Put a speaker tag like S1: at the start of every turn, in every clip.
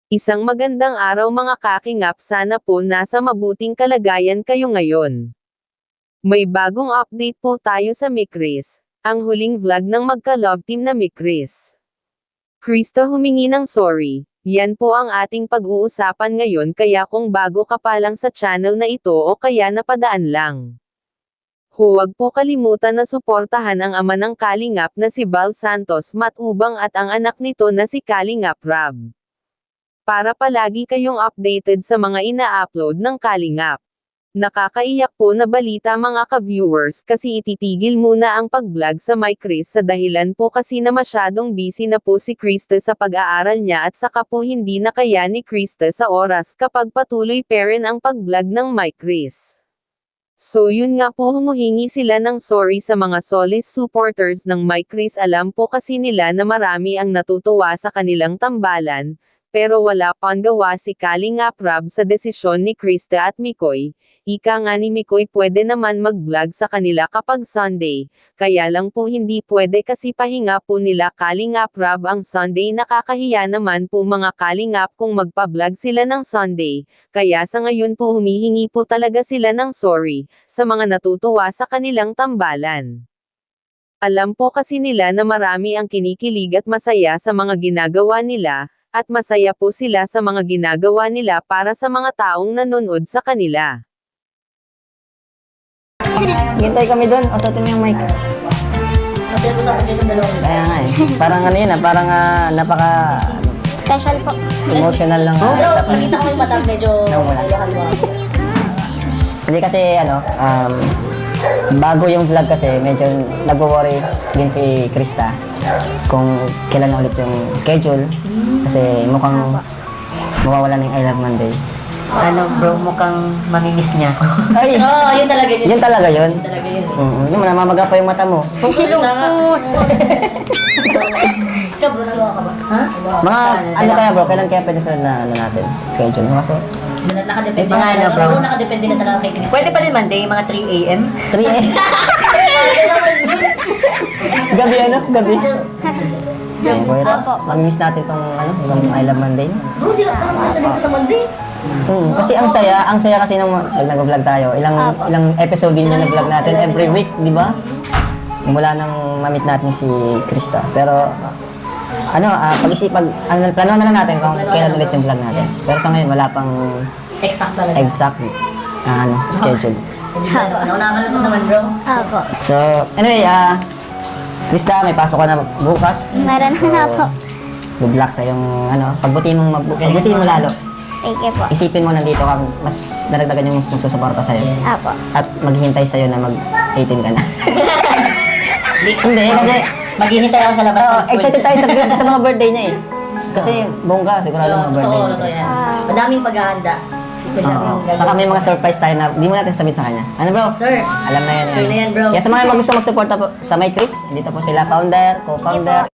S1: Isang magandang araw mga kakingap, sana po nasa mabuting kalagayan kayo ngayon. May bagong update po tayo sa Mikris, ang huling vlog ng magka-love team na Mikris. Krista humingi ng sorry, yan po ang ating pag-uusapan ngayon, kaya kung bago ka pa lang sa channel na ito o kaya napadaan lang. Huwag po kalimutan na suportahan ang ama ng Kalingap na si Val Santos Matubang at ang anak nito na si Kalingap Rab. Para palagi kayong updated sa mga ina-upload ng Kalingap. Nakakaiyak po na balita mga ka-viewers, kasi ititigil muna ang pag-vlog sa Mikris sa dahilan po kasi na masyadong busy na po si Krista sa pag-aaral niya at saka po hindi na kaya ni Krista sa oras kapag patuloy pa rin ang pag-vlog ng Mikris. So yun nga po, humuhingi sila ng sorry sa mga solid supporters ng Mikris. Alam po kasi nila na marami ang natutuwa sa kanilang tambalan, pero wala pang gawa si Kalingap Rab sa desisyon ni Krista at Mikoy. Ika nga ni Mikoy pwede naman mag-vlog sa kanila kapag Sunday, kaya lang po hindi pwede kasi pahinga po nila Kalingap Rab ang Sunday. Nakakahiya naman po mga Kalingap kung magpa-vlog sila ng Sunday, kaya sa ngayon po humihingi po talaga sila ng sorry sa mga natutuwa sa kanilang tambalan. Alam po kasi nila na marami ang kinikilig at masaya sa mga ginagawa nila, at masaya po sila sa mga ginagawa nila para sa mga taong nanonood sa kanila.
S2: Hintay kami doon, usutin mo yung mic.
S3: Pinag-usapan dito ng dalawang
S2: Kaya nga eh. Parang ano yun parang napaka
S4: Special po.
S2: emotional lang.
S3: Bro, nakita ko yung mata, medyo
S2: Nawala.
S3: kaliwa.
S2: Hindi kasi bago yung vlog kasi medyo nag-worry din si Krista kung kailan na ulit yung schedule. Kasi mukhang mawawala ng I Love Monday.
S5: Ano bro, mukhang mamimiss niya ako.
S2: Ay!
S3: Oo, yun talaga yun.
S2: Yun talaga yun?
S3: Yun talaga yun.
S2: Yung namamaga pa yung mata mo.
S5: Lungkot!
S3: Ikaw bro, nagawa ka ba? Ha?
S2: Mga ano kaya bro, kailan kaya pwede sunod na natin schedule? Kasi
S3: Nakadepende
S5: Mga ano, bro?
S3: Bro, nakadepende na talaga kay Chris.
S5: Pwede pa din Monday, mga 3 a.m.
S2: 3 gabi ano? Gabi. Yan, Boy Rats. Mamimiss natin tong yung I Love Monday.
S3: Bro, di ka parang kasanay ka sa Monday.
S2: Kasi ang saya kasi nung nag-vlog tayo. Ilang episode din na nag-vlog natin every week, di ba? Mula nang mamit natin si Krista. Pero plano na lang natin kung kailan ulit yung vlog natin. Pero sa ngayon wala pang
S3: Exact talaga.
S2: exact schedule.
S3: Hindi ba ano? Nakakalimutan naman bro.
S4: Opo.
S2: So, anyway, Krista, may pasok ka na bukas.
S4: Meron na po.
S2: Good luck sa yung pagbutihin mo lalo.
S4: Thank you po.
S2: Isipin mo nandito ka, mas daragdagan yung magsusuporta sa'yo.
S4: Opo.
S2: At maghihintay sa'yo na mag-18 ka na. Hindi, kasi
S5: Maghihintay ako sa labas ng school.
S2: excited tayo sa mga birthday niya eh. Kasi bongga, sigurado mga birthday
S3: Totoo,
S2: niya.
S3: totoo yan. Madaming paghahanda.
S2: Saka may mga surprise tayo na di mo natin sabihin sa kanya. Ano bro?
S3: Sir.
S2: Alam na yan.
S3: Sir na yan, bro.
S2: Kaya sa mga gusto magsuporta po sa Mikris, dito po sila founder, co-founder.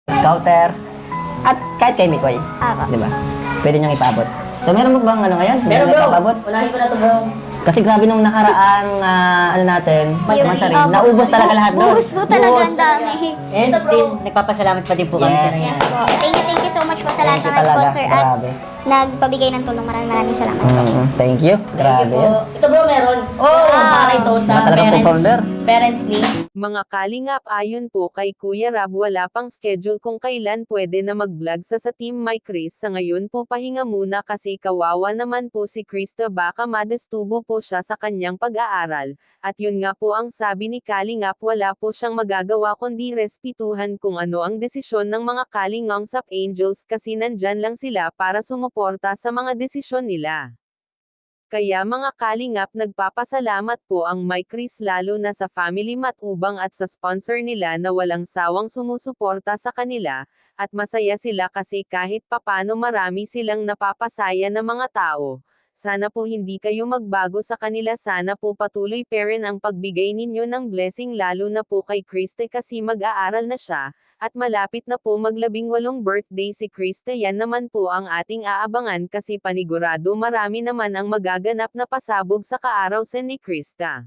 S2: Scouter, at kahit kay Mikoy.
S4: Opo.
S2: Di ba? Pwede niyong ipaabot. So meron mo bang ngayon?
S3: Pero
S2: Meron
S3: bro,
S2: na ipaabot?
S3: unahin ko na to bro.
S2: Kasi grabe nung nakaraang natin, Mansari,
S4: Opo.
S2: naubos talaga lahat doon.
S4: Buhos po talaga
S2: Buhos.
S4: ang dami.
S5: And still, nagpapasalamat pa din po kami sa
S2: Yes.
S5: kanya.
S4: Po. Thank you so much po sa lahat
S2: Thank you
S4: ng
S2: talaga.
S4: sponsor at
S2: Grabe.
S4: nagpabigay ng tulong. Maraming salamat.
S2: Thank you.
S3: Thank
S2: Grabe
S3: you
S2: yun.
S3: po. Ito bro, meron. Para ito sa
S2: Mga talagang co-founder.
S3: parents ni.
S1: Mga Kalingap, ayon po kay Kuya Rab, wala pang schedule kung kailan pwede na mag-vlog sa Team Mikris. Sa ngayon po pahinga muna kasi kawawa naman po si Krista, baka madestubo po siya sa kanyang pag-aaral. At yun nga po ang sabi ni Kalingap, wala po siyang magagawa kundi respetuhan kung ano ang desisyon ng mga Kalingangsap Angels kasi nandyan lang sila para sumuporta sa mga desisyon nila. Kaya mga Kalingap, nagpapasalamat po ang Mikris lalo na sa Family Matubang at sa sponsor nila na walang sawang sumusuporta sa kanila, at masaya sila kasi kahit papano marami silang napapasaya na mga tao. sana po hindi kayo magbago sa kanila, sana po patuloy pa rin ang pagbigay ninyo ng blessing lalo na po kay Kriste kasi mag-aaral na siya, at malapit na po mag-18 birthday si Kriste, yan naman po ang ating aabangan kasi panigurado marami naman ang magaganap na pasabog sa kaaraw ni Krista.